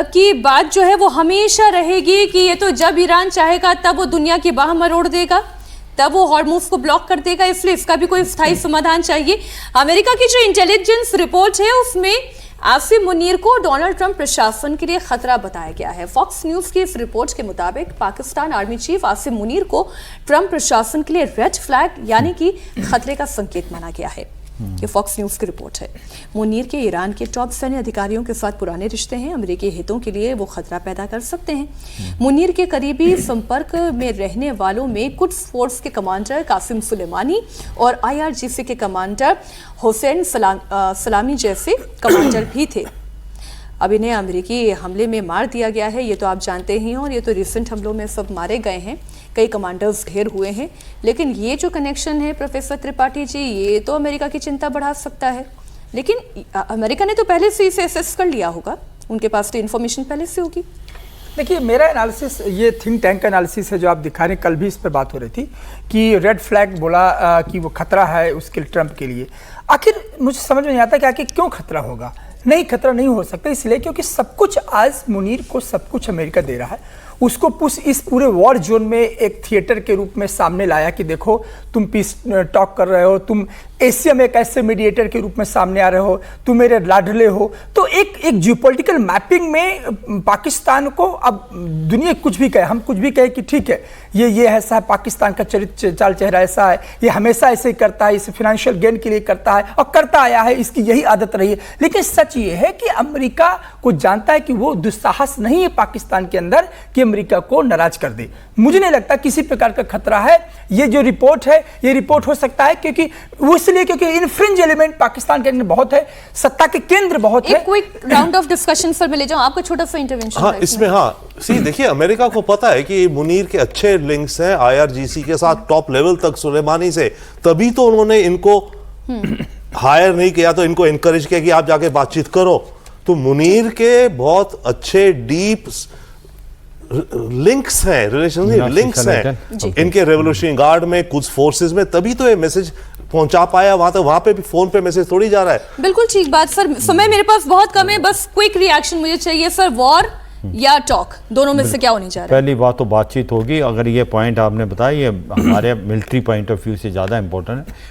की बात जो है वो हमेशा रहेगी कि ये तो जब ईरान चाहेगा तब वो दुनिया की बाह मरोड़ देगा, तब वो हॉर्मुज को ब्लॉक कर देगा, इसलिए इसका भी कोई स्थायी समाधान चाहिए। अमेरिका की जो इंटेलिजेंस रिपोर्ट है उसमें आसिम मुनीर को डोनाल्ड ट्रंप प्रशासन के लिए खतरा बताया गया है। फॉक्स न्यूज की इस रिपोर्ट के मुताबिक पाकिस्तान आर्मी चीफ आसिम मुनीर को ट्रंप प्रशासन के लिए रेड फ्लैग यानी कि खतरे का संकेत माना गया है। ये फॉक्स न्यूज की रिपोर्ट है। मुनीर के ईरान के टॉप सैन्य अधिकारियों के साथ पुराने रिश्ते हैं, अमेरिकी हितों के लिए वो खतरा पैदा कर सकते हैं। मुनीर के करीबी संपर्क में रहने वालों में कुड्स फोर्स के कमांडर कासिम सुलेमानी और IRGC के कमांडर हुसैन सलामी जैसे कमांडर भी थे। अब इन्हें अमेरिकी हमले में मार दिया गया है, ये तो आप जानते ही हैं, और ये तो रिसेंट हमलों में सब मारे गए हैं, कई कमांडर्स ढेर हुए हैं। लेकिन ये जो कनेक्शन है प्रोफेसर त्रिपाठी जी, ये तो अमेरिका की चिंता बढ़ा सकता है। लेकिन अमेरिका ने तो पहले से इसे असेस कर लिया होगा, उनके पास तो इन्फॉर्मेशन पहले से होगी। देखिए, मेरा एनालिसिस ये थिंक टैंक का एनालिसिस है जो आप दिखा रहे हैं। कल भी इस पर बात हो रही थी कि रेड फ्लैग बोला कि वो खतरा है उसके ट्रंप के लिए। आखिर मुझे समझ में नहीं आता कि आखिर क्यों खतरा होगा। नहीं, खतरा नहीं हो सकता, इसलिए क्योंकि सब कुछ आज मुनीर को सब कुछ अमेरिका दे रहा है। उसको इस पूरे वॉर जोन में एक थिएटर के रूप में सामने लाया कि देखो तुम पीस टॉक कर रहे हो, तुम एशिया में एक ऐसे मीडिएटर के रूप में सामने आ रहे हो, तुम मेरे लाडले हो। तो एक जियोपॉलिटिकल मैपिंग में पाकिस्तान को, अब दुनिया कुछ भी कहे, हम कुछ भी कहे कि ठीक है ये ऐसा है, पाकिस्तान का चरित्र चाल चेहरा ऐसा है, ये हमेशा ऐसे ही करता है, इसे फाइनेंशियल गेन के लिए करता है और करता आया है, इसकी यही आदत रही है। लेकिन सच ये है कि अमेरिका को जानता है कि वो दुस्साहस नहीं है पाकिस्तान के अंदर कि अमेरिका को नाराज कर दे। मुझे नहीं लगता किसी प्रकार का खतरा है। ये जो रिपोर्ट है, ये रिपोर्ट हो सकता है क्योंकि वो इसलिए क्योंकि इनफ्रिंज एलिमेंट पाकिस्तान के अंदर बहुत है, सत्ता के केंद्र बहुत है। एक क्विक राउंड ऑफ डिस्कशन पर मिले जाओ, आपका छोटा सा इंटरवेंशन। हाँ, इसमें देखिए, अमेरिका को पता है कि मुनीर के अच्छे लिंक्स हैं IRGC के साथ टॉप लेवल तक, सुलेमानी से, तभी तो उन्होंने इनको हायर नहीं किया, तो इनको इनकरेज किया कि आप जाके बातचीत करो। तो मुनीर के बहुत अच्छे डीप लिंक्स हैं, रिलेशन लिंक्स हैं इनके रेवोल्यूशनरी गार्ड में, कुछ फोर्सेस में, तभी तो ये मैसेज पहुंचा पाया वहां तक। वहां पे भी फोन पे मैसेज थोड़ी जा रहा है। बिल्कुल ठीक बात सर, समय मेरे पास बहुत कम है, बस क्विक रिएक्शन मुझे चाहिए सर। वॉर या टॉक, दोनों में से क्या होनी चाहिए? पहली बात तो बातचीत होगी। अगर ये पॉइंट आपने बताया, ये हमारे मिलिट्री पॉइंट ऑफ व्यू से ज़्यादा इंपॉर्टेंट है।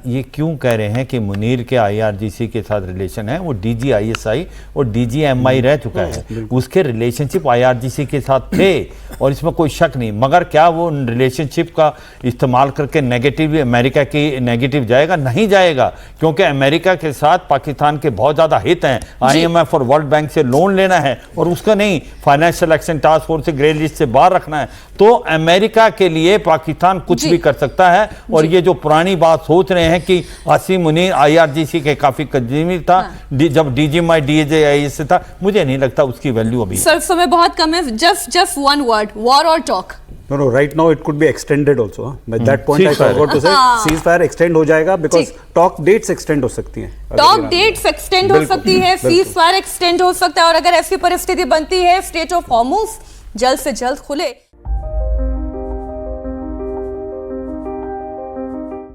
ये क्यों कह रहे हैं कि मुनीर के IRGC के साथ रिलेशन है? वो DG ISI और DG MI रह चुका है, उसके रिलेशनशिप IRGC के साथ थे और इसमें कोई शक नहीं। मगर क्या वो रिलेशनशिप का इस्तेमाल करके नेगेटिव, अमेरिका की नेगेटिव जाएगा? नहीं जाएगा, क्योंकि अमेरिका के साथ पाकिस्तान के बहुत ज़्यादा हित हैं। IMF और वर्ल्ड बैंक से लोन लेना है और उसका नहीं, फाइनेंशियल एक्शन टास्क फोर्स से ग्रे लिस्ट से बाहर रखना है। तो अमेरिका के लिए पाकिस्तान कुछ भी कर सकता है। और ये जो पुरानी बात सोच रहे हैं कि आसिम मुनीर IRGC के काफी कदीमी था, जब DGMI DJI से था, मुझे नहीं लगता उसकी वैल्यू अभी। सर समय बहुत कम है, जस्ट वन वर्ड, वॉर और talk. No, right now it could be extended also. At that point I forgot to say, ceasefire extend हो जाएगा because talk dates extend हो सकती हैं। टॉक डेट्स एक्सटेंड हो सकती है, सीज फायर एक्सटेंड हो सकता है, और अगर ऐसी परिस्थिति बनती है स्टेट ऑफ हॉर्मुज जल्द से जल्द खुले